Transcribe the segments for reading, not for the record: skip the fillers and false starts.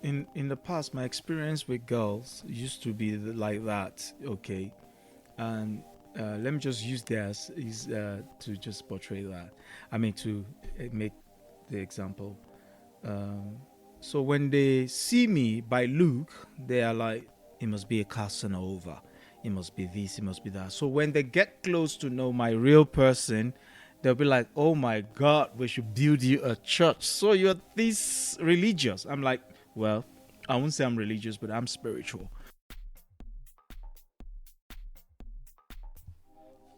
in the past, my experience with girls used to be like that. Okay, and let me just use theirs is to just portray that. I mean to make the example. Um, so when they see me by look, they are like, it must be a Casanova. It must be this, it must be that. So when they get close to know my real person, they'll be like, oh my God, we should build you a church. So you're this religious. I'm like, well, I won't say I'm religious, but I'm spiritual.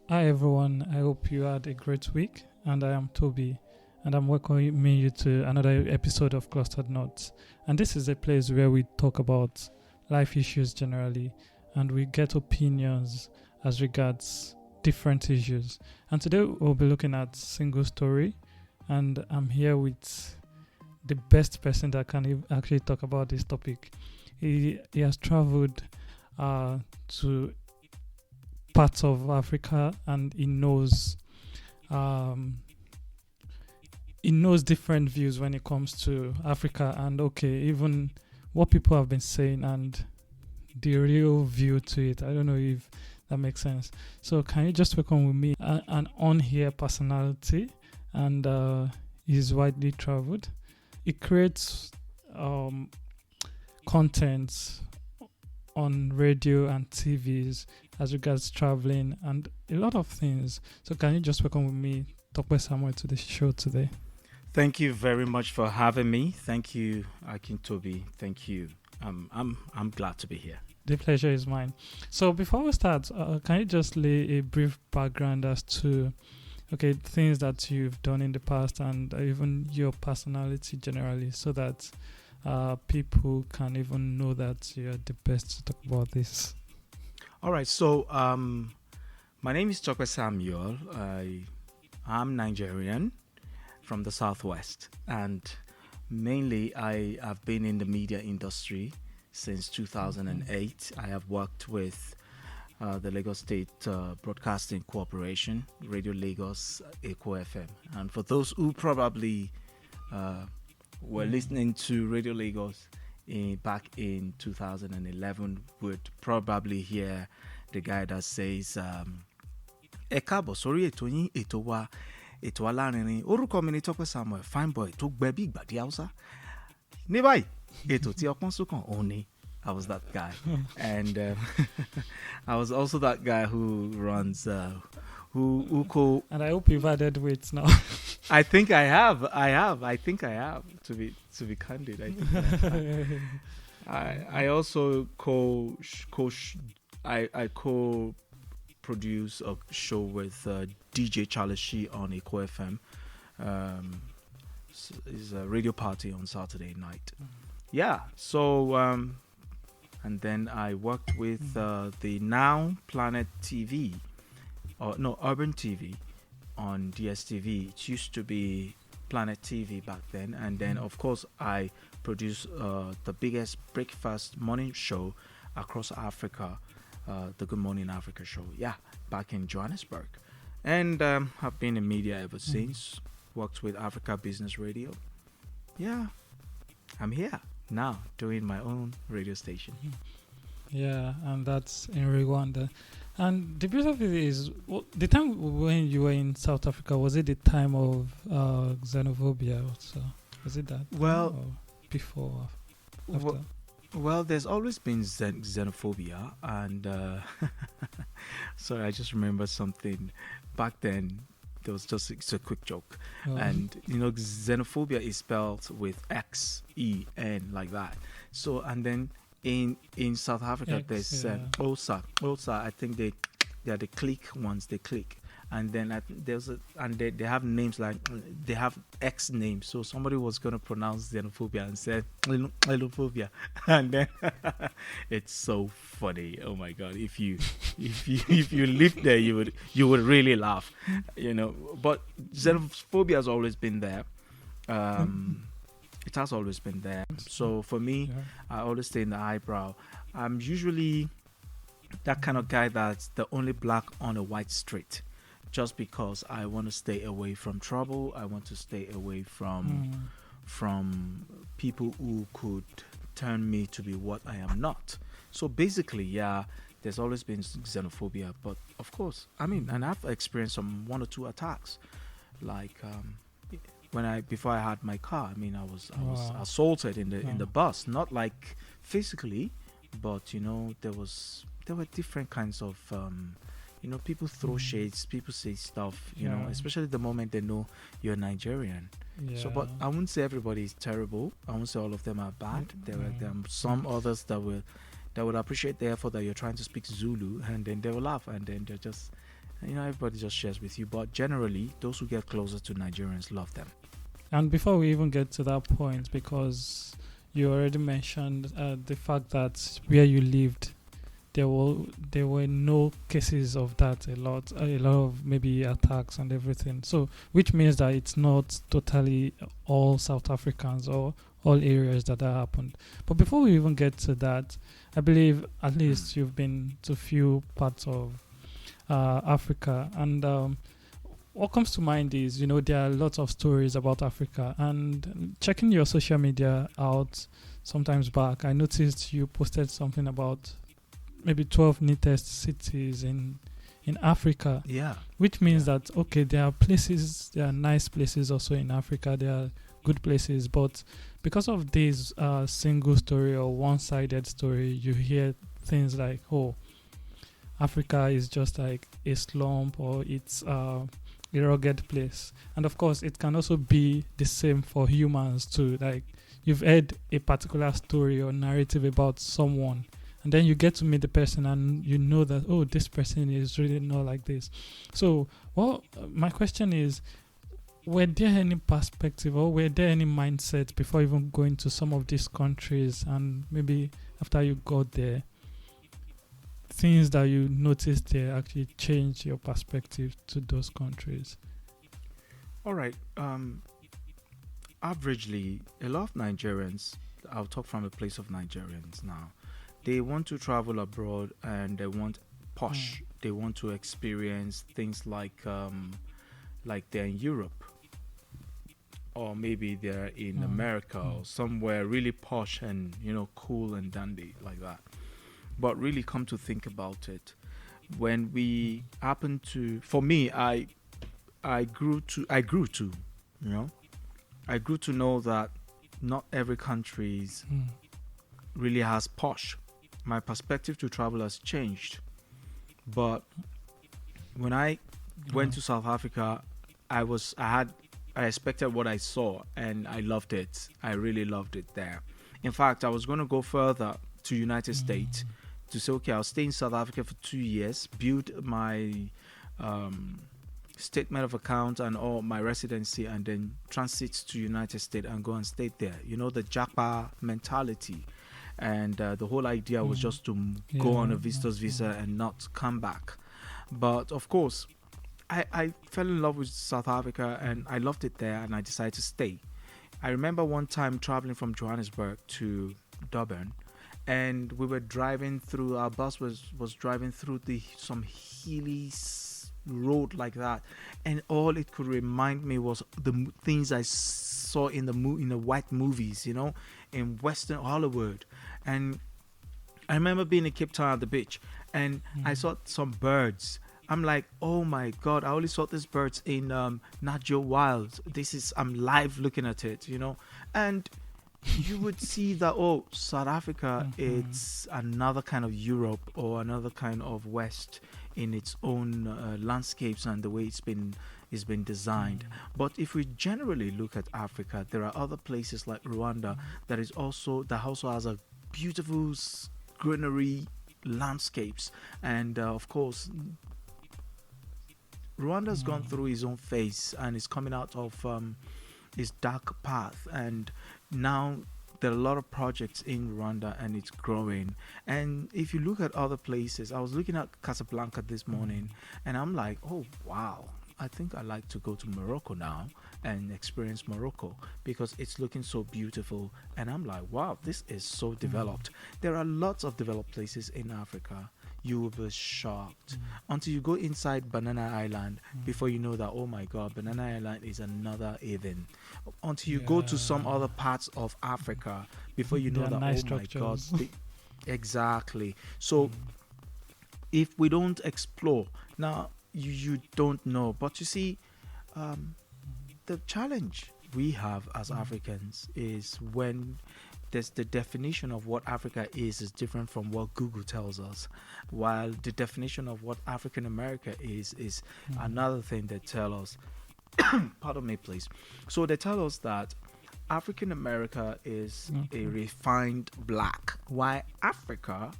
Hi everyone, I hope you had a great week, and I am Toby, and I'm welcoming you to another episode of Clustered Notes. And this is a place where we talk about life issues generally, and we get opinions as regards different issues. And today we'll be looking at single story, and I'm here with the best person that can actually talk about this topic. He has traveled to parts of Africa, and um, he knows different views when it comes to Africa, and even what people have been saying and the real view to it. I don't know if that makes sense. So can you just welcome with me an on-here personality, and he's widely traveled. He creates content on radio and TVs as regards traveling and a lot of things. So can you just welcome with me, Tope Samuel, to the show today? Thank you very much for having me. Thank you, Akin Toby. Thank you. I'm glad to be here. The pleasure is mine. So before we start, can you just lay a brief background as to things that you've done in the past and even your personality generally, so that people can even know that you're the best to talk about this? All right. So my name is Tope Samuel. I'm Nigerian from the Southwest, and mainly I have been in the media industry since 2008. I have worked with the Lagos State Broadcasting Corporation, Radio Lagos, Echo FM. And for those who probably were listening to Radio Lagos back in 2011, would probably hear the guy that says, ẹ káàbọ̀ sórí ètò yín, ètò wa, ètò alárinrin, orúkọ mi ni Tope Samuel, fine boy tó gbẹ bí ìgbàdí Hausa. Ní báyìí, ètò tí ọpọ́n sókàn òun ni. I was that guy. And I was also that guy who runs, who And I hope you've added weight now. I think I have. I think I have, to be candid. I think I also I co-produce a show with DJ Charlie Shee on Echo FM. It's a radio party on Saturday night. Yeah. So and then I worked with the now Planet TV, Urban TV on DSTV. It used to be Planet TV back then, and then of course I produced the biggest breakfast morning show across Africa, the Good Morning Africa show. Yeah, back in Johannesburg, and I've been in media ever since. Worked with Africa Business Radio. Yeah, I'm here now doing my own radio station. Yeah, and that's in Rwanda. And the beauty of it is, the time when you were in South Africa, was it the time of xenophobia also? Was it that? Well, or before, after? Well, there's always been xenophobia, and sorry, I just remember something. Back then, there was it's a quick joke, and xenophobia is spelled with XEN like that. So, and then in South Africa, there's OSA. I think they are the click ones. They click, and then they have names like they have X names. So somebody was gonna pronounce xenophobia and said xenophobia, and then it's so funny. Oh my God! If you lived there, you would really laugh, But xenophobia has always been there. It has always been there. So for me, I always stay in the eyebrow. I'm usually that kind of guy that's the only black on a white street, just because I want to stay away from trouble. I want to stay away from people who could turn me to be what I am not. So basically, yeah, there's always been xenophobia, but of course, I mean, and I've experienced some one or two attacks, like when I before I had my car. I mean, I was Wow. assaulted in the Wow. bus, not like physically, but there were different kinds of people throw Mm. shades, people say stuff, Yeah. especially the moment they know you're Nigerian. So, Yeah. but I wouldn't say everybody is terrible. I wouldn't say all of them are bad. There are some others that would appreciate the effort that you're trying to speak Zulu, and then they will laugh, and then they're just, everybody just shares with you. But generally, those who get closer to Nigerians love them. And before we even get to that point, because you already mentioned the fact that where you lived, there were no cases of that, a lot of maybe attacks and everything. So which means that it's not totally all South Africans or all areas that happened. But before we even get to that, I believe at Mm. least you've been to few parts of Africa, and what comes to mind is, there are lots of stories about Africa, and checking your social media out sometimes back, I noticed you posted something about maybe 12 neatest cities in Africa, Yeah, which yeah. means that okay, there are nice places also in Africa, there are good places, but because of this single story or one-sided story, you hear things like, oh, Africa is just like a slump, or it's a rugged place. And of course, it can also be the same for humans too. Like, you've heard a particular story or narrative about someone, and then you get to meet the person, and you know that, oh, this person is really not like this. So, well, my question is, were there any perspective or were there any mindset before even going to some of these countries, and maybe after you got there, things that you noticed there actually change your perspective to those countries? All right. Averagely, a lot of Nigerians, I'll talk from a place of Nigerians now, they want to travel abroad and they want Mm, posh. They want to experience things like they're in Europe, or maybe they're in mm, America mm, or somewhere really posh and cool and dandy like that. But really, come to think about it, when we happen to, for me, I grew to, you know, I grew to know that not every country mm, really has posh. My perspective to travel has changed. But when I went mm, to South Africa, I expected what I saw and I loved it. I really loved it there. In fact, I was going to go further to United States mm, to say, okay, I'll stay in South Africa for 2 years, build my um, statement of account and all my residency, and then transit to United States and go and stay there. The Japa mentality, and the whole idea was mm. just to go on Yeah, a visitor's visa and not come back. But of course, I fell in love with South Africa and I loved it there, and I decided to stay. I remember one time traveling from Johannesburg to Durban, and we were driving through. Our bus was driving through the some hilly road like that, and all it could remind me was the things I saw in the white movies, in Western Hollywood. And I remember being in Cape Town at the beach, and I mm, saw some birds. I'm like, oh my god! I only saw these birds in Nat Geo Wild. I'm live looking at it. And you would see that, oh, South Africa, mm, mm, it's another kind of Europe or another kind of West in its own landscapes and the way it's been designed. mm, But if we generally look at Africa, there are other places like Rwanda that also has a beautiful greenery landscapes, and of course Rwanda's gone mm, through his own phase and is coming out of his dark path, and now there are a lot of projects in Rwanda and it's growing. And if you look at other places, I was looking at Casablanca this morning mm, and I'm like, oh wow, I think I like to go to Morocco now and experience Morocco because it's looking so beautiful. And I'm like, wow, this is so mm, developed. There are lots of developed places in Africa. you will be shocked until you go inside Banana Island before you know that, oh my God, Banana Island is another Eden. Until you go to some other parts of Africa before you They know are that, nice oh my God, structures. exactly. So if we don't explore, now you don't know. But you see, um, the challenge we have as Africans is when there's the definition of what Africa is different from what Google tells us, while the definition of what African America is another thing they tell us. Pardon me, please. So they tell us that African America is a Okay. refined black, while Africa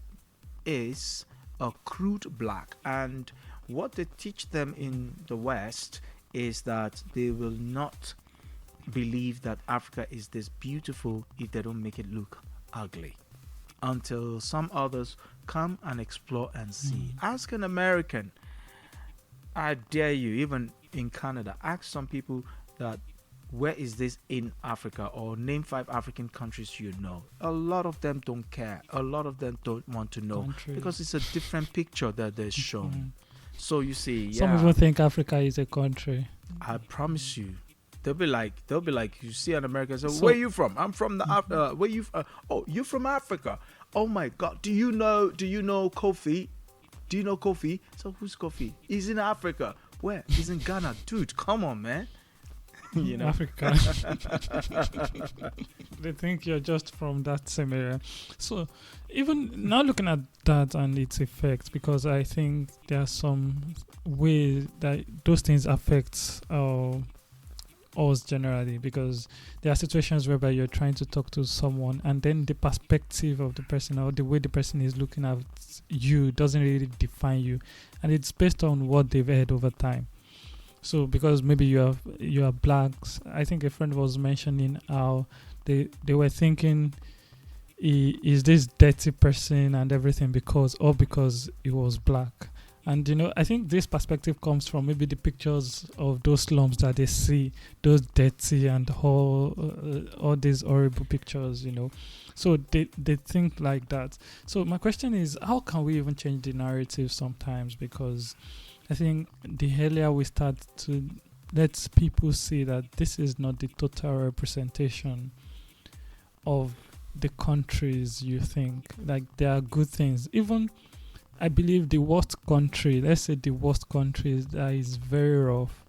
is a crude black. And what they teach them in the West is that they will not believe that Africa is this beautiful if they don't make it look ugly. Until some others come and explore and see. Ask an American, I dare you, even in Canada, ask some people that where is this in Africa, or name 5 African countries you know. A lot of them don't care. A lot of them don't want to know because Countries. it's a different picture that they're shown. Mhm. So you see, Some yeah, even think Africa is a country. I promise you, they'll be like, you see an American, so So where you from? I'm from the where you? Oh, you from Africa? Oh my God, do you know? Kofi? Do you know Kofi? So who's Kofi? He's in Africa. Where? He's in Ghana, dude. Come on, man. you know. Africa. They think you're just from that same area. So even now looking at that and its effects, because I think there are some ways that those things affect us generally, because there are situations whereby you're trying to talk to someone and then the perspective of the person or the way the person is looking at you doesn't really define you, and it's based on what they've heard over time. So because maybe you are blacks, I think a friend was mentioning how they were thinking, Is this dirty person and everything because he was black. And I think this perspective comes from maybe the pictures of those slums that they see, those dirty and all these horrible pictures. So they think like that. So my question is, how can we even change the narrative sometimes? Because I think the earlier we start to let people see that this is not the total representation of the countries you think. Like, there are good things. Even, I believe the worst country, let's say the worst country that is very rough,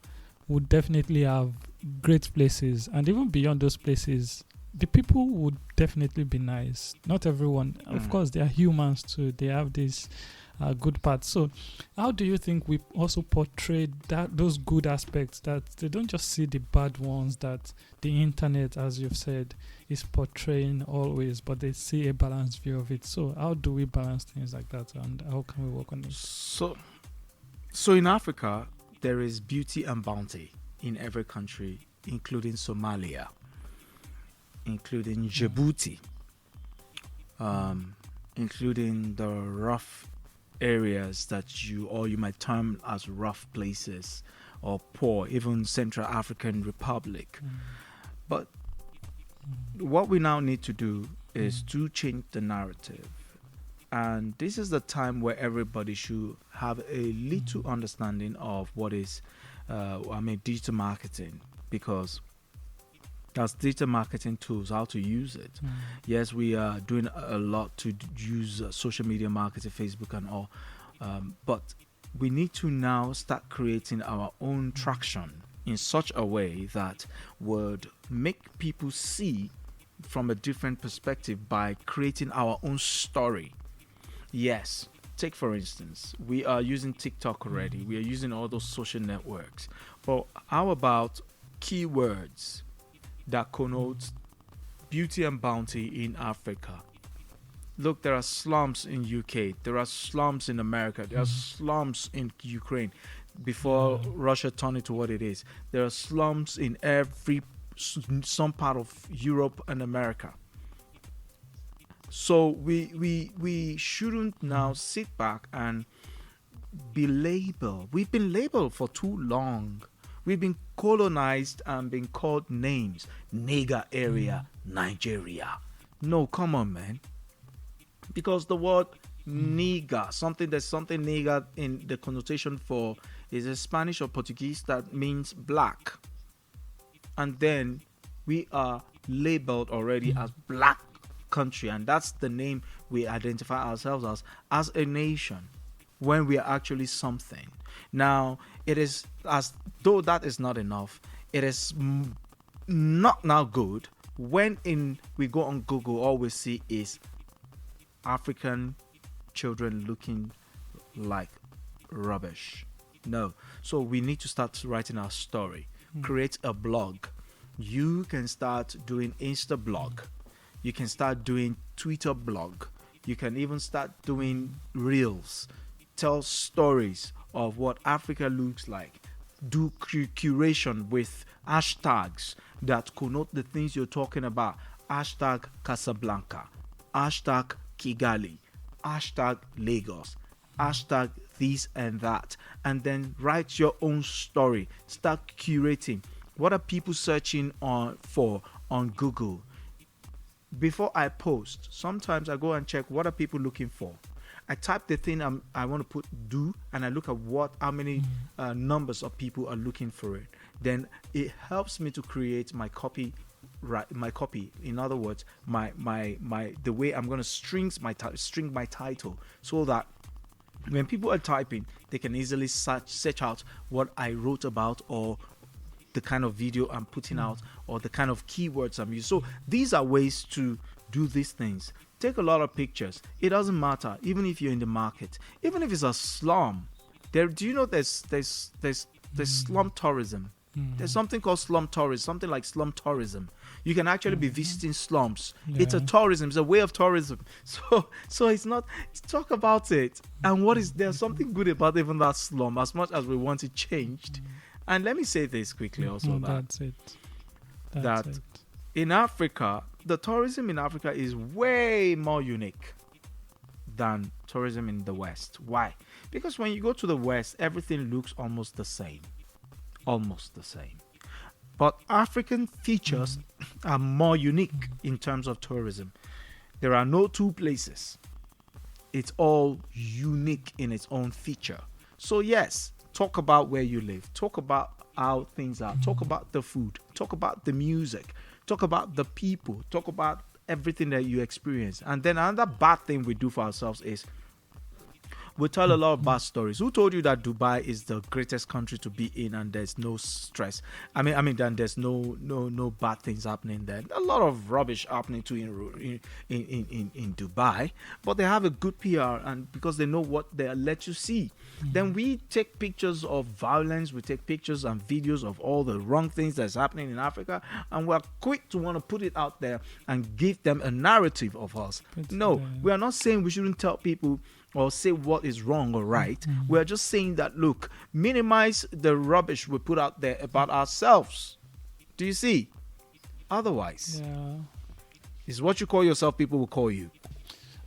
would definitely have great places. And even beyond those places, the people would definitely be nice. Not everyone. Of course, they are humans too. They have this good parts. So how do you think we also portray those good aspects, that they don't just see the bad ones that the internet, as you've said, is portraying always, but they see a balanced view of it? So how do we balance things like that, and how can we work on it? So in Africa, there is beauty and bounty in every country, including Somalia, including Djibouti, including the rough areas that you might term as rough places or poor, even Central African Republic. But what we now need to do is to change the narrative. And this is the time where everybody should have a little understanding of what is, digital marketing, because as digital marketing tools, how to use it. Yes, we are doing a lot to use social media marketing, Facebook and all, but we need to now start creating our own traction in such a way that would make people see from a different perspective by creating our own story. Yes, take for instance, we are using TikTok already, we are using all those social networks, but how about keywords that connotes beauty and bounty in Africa? Look, there are slums in UK, there are slums in America, there are slums in Ukraine before Russia turned into what it is. There are slums in some part of Europe and America. So we shouldn't now sit back and be labeled. We've been labeled for too long. We've been colonized and been called names. Nigger area, Nigeria. No, come on, man. Because the word Nigger, something there's something nigger in the connotation for is a Spanish or Portuguese that means black, and then we are labeled already as black country, and that's the name we identify ourselves as a nation, when we are actually something. Now it is as though that is not enough. It is not now good when in we go on Google, all we see is African children looking like rubbish. No. So we need to start writing our story. Create a blog. You can start doing Insta blog. You can start doing Twitter blog. You can even start doing reels. Tell stories of what Africa looks like. Do curation with hashtags that connote the things you're talking about. Hashtag Casablanca. Hashtag Kigali. Hashtag Lagos. Hashtag this and that. And then write your own story. Start curating. What are people searching for on Google? Before I post, sometimes I go and check what are people looking for. I type the thing I want to do, and I look at how many numbers of people are looking for it. Then it helps me to create my copy. My copy, in other words, my the way I'm going to string my title, so that when people are typing, they can easily search out what I wrote about, or the kind of video I'm putting out, or the kind of keywords I'm using. So these are ways to do these things. Take a lot of pictures. It doesn't matter, even if you're in the market, even if it's a slum. Do you know there's slum tourism? There's something called slum tourism, something like slum tourism. You can actually be visiting slums. Yeah. It's a tourism, it's a way of tourism. So it's not, talk about it. And there's something good about even that slum, as much as we want it changed. And let me say this quickly also, that's it. In Africa, the tourism in Africa is way more unique than tourism in the West. Why? Because when you go to the West, everything looks almost the same. But African features are more unique in terms of tourism. There are no two places. It's all unique in its own feature. So yes, talk about where you live. Talk about how things are. Talk about the food. Talk about the music. Talk about the people. Talk about everything that you experience. And then another bad thing we do for ourselves is we tell a lot of bad stories. Who told you that Dubai is the greatest country to be in and there's no stress? I mean, then there's no bad things happening there. A lot of rubbish happening too in Dubai, but they have a good PR, and because they know what they let you see. Then we take pictures of violence, we take pictures and videos of all the wrong things that's happening in Africa, and we're quick to want to put it out there and give them a narrative of us. No, we are not saying we shouldn't tell people or say what is wrong or right. We're just saying that, look, minimize the rubbish we put out there about ourselves. Do you see? Otherwise, it's what you call yourself, people will call you.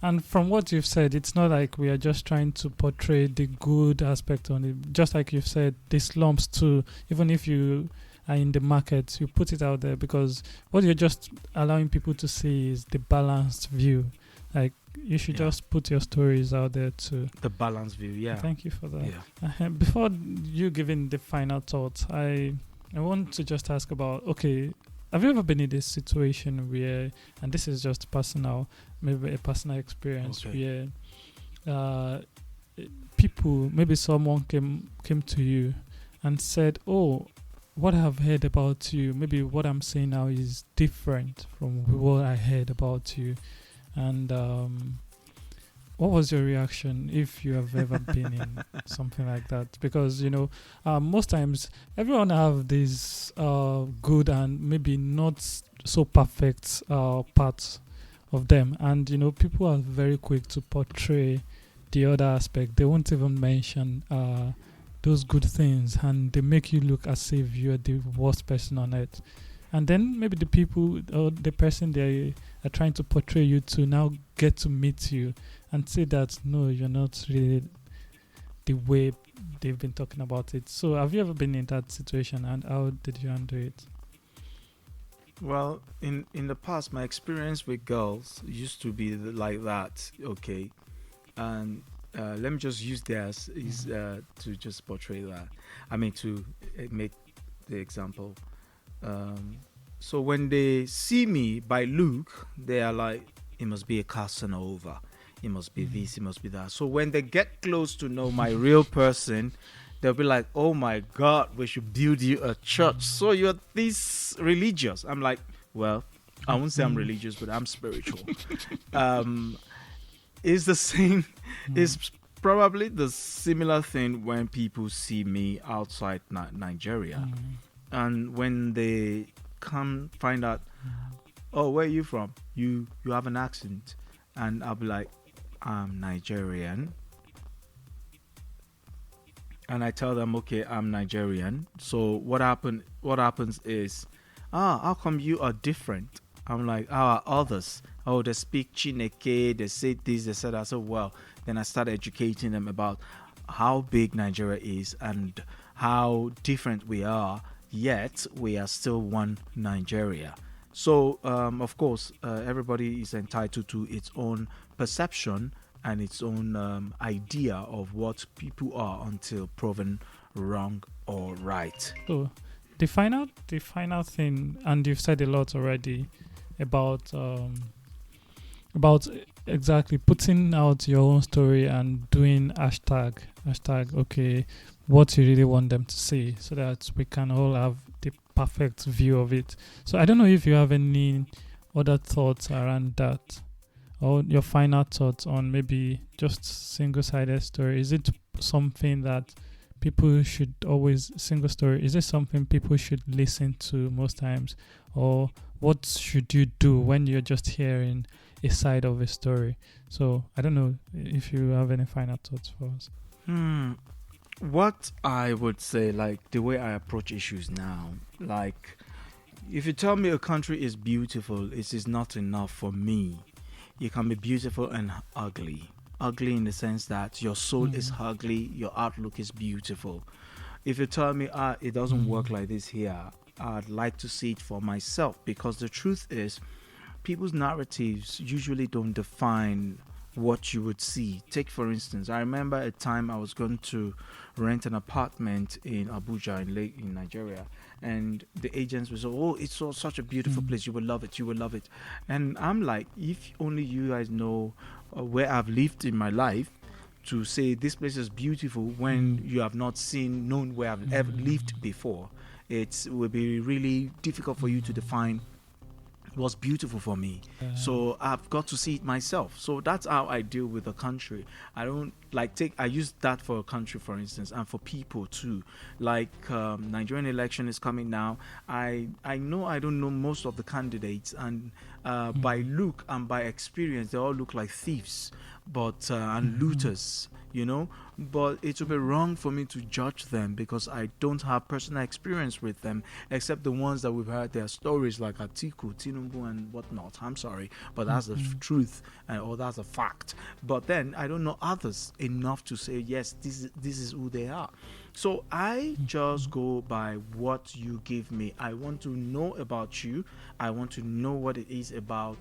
And from what you've said, it's not like we are just trying to portray the good aspect on it. Just like you've said, the slums too, even if you are in the market, you put it out there, because what you're just allowing people to see is the balanced view. Like, you should just put your stories out there too. The balanced view, yeah. Thank you for that. Before you giving the final thoughts, I want to just ask about, okay, have you ever been in this situation where, and this is just personal, maybe a personal experience, where people, maybe someone came to you and said, oh, what I've heard about you, maybe what I'm saying now is different from what I heard about you. And what was your reaction, if you have ever been in something like that? Because, most times everyone have these good and maybe not so perfect parts of them. And, people are very quick to portray the other aspect. They won't even mention those good things, and they make you look as if you're the worst person on earth. And then maybe the people or the person they are trying to portray you to now get to meet you and say that, no, you're not really the way they've been talking about it. So have you ever been in that situation, and how did you handle it? Well, in the past, my experience with girls used to be like that. Okay, And let me just use theirs is to just portray that. I mean, to make the example. Um, so when they see me by look, they are like, it must be a Casanova. It must be this, it must be that. So when they get close to know my real person, they'll be like, oh my God, we should build you a church. So you're this religious. I'm like, well, I won't say I'm religious, but I'm spiritual. um, it's the same. It's probably the similar thing when people see me outside Nigeria. And when they come find out, oh, where are you from? You have an accent. And I'll be like, I'm Nigerian. And I tell them, okay, I'm Nigerian. So what happens is, how come you are different? I'm like, how are others? Oh, they speak Chineke, they say this, they said that. So well, then I started educating them about how big Nigeria is and how different we are, yet we are still one Nigeria. So, of course, everybody is entitled to its own perception and its own idea of what people are until proven wrong or right. So the final thing, and you've said a lot already about exactly putting out your own story and doing hashtag okay, what you really want them to see, so that we can all have the perfect view of it. So I don't know if you have any other thoughts around that, or your final thoughts on maybe just single-sided story. Is it something that people should always, single story, is it something people should listen to most times, or what should you do when you're just hearing a side of a story? So I don't know if you have any final thoughts for us. What I would say, like the way I approach issues now, like if you tell me a country is beautiful, it is not enough for me. You can be beautiful and ugly. Ugly in the sense that your soul is ugly, your outlook is beautiful. If you tell me it doesn't work like this here, I'd like to see it for myself, because the truth is people's narratives usually don't define what you would see. Take for instance, I remember a time I was going to rent an apartment in Abuja in Nigeria, and the agents was, oh, it's such a beautiful place, you will love it, and I'm like, if only you guys know where I've lived in my life to say this place is beautiful when you have not known where I've ever lived before. It will be really difficult for you to define what's beautiful for me. So I've got to see it myself. So that's how I deal with a country. I don't I use that for a country, for instance, and for people too. Like Nigerian election is coming now. I know I don't know most of the candidates, and by look and by experience, they all look like thieves, but and looters, but it would be wrong for me to judge them because I don't have personal experience with them, except the ones that we've heard their stories, like Atiku, Tinubu, and whatnot. I'm sorry, but that's the truth, or that's a fact. But then I don't know others enough to say yes, this is who they are. So I just go by what you give me. I want to know about you. I want to know what it is about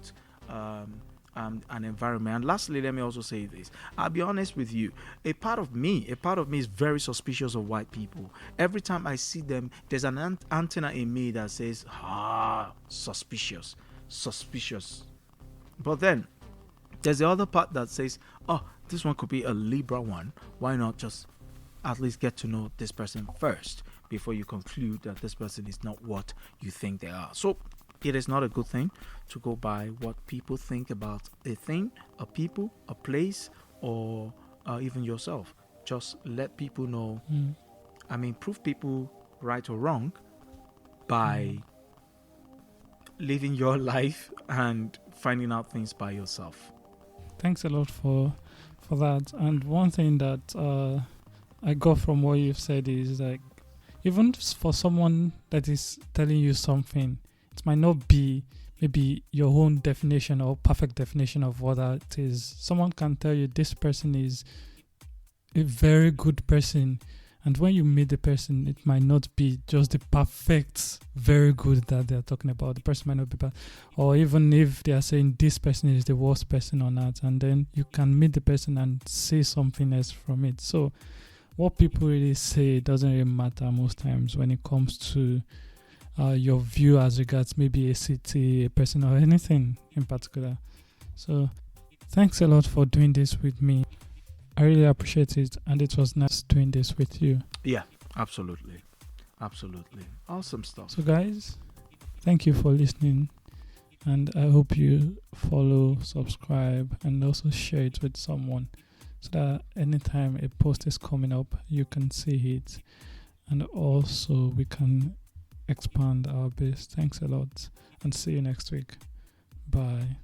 an environment. And lastly, let me also say this. I'll be honest with you. A part of me is very suspicious of white people. Every time I see them, there's an antenna in me that says, suspicious. But then there's the other part that says, oh, this one could be a Libra one. Why not just at least get to know this person first before you conclude that this person is not what you think they are. So it is not a good thing to go by what people think about a thing, a people, a place, or even yourself. Just let people know. Prove people right or wrong by living your life and finding out things by yourself. Thanks a lot for that. And one thing that I got from what you've said is, like, even for someone that is telling you something, it might not be maybe your own definition or perfect definition of what that is. Someone can tell you this person is a very good person, And when you meet the person, it might not be just the perfect, very good that they're talking about. The person might not be bad. Or even if they are saying this person is the worst person on earth, and then you can meet the person and say something else from it. So what people really say doesn't really matter most times when it comes to your view as regards maybe a city, a person, or anything in particular. So thanks a lot for doing this with me. I really appreciate it, and it was nice doing this with you. Yeah, absolutely. Absolutely. Awesome stuff. So guys, thank you for listening, and I hope you follow, subscribe, and also share it with someone so that anytime a post is coming up, you can see it, and also we can expand our base. Thanks a lot, and see you next week. Bye.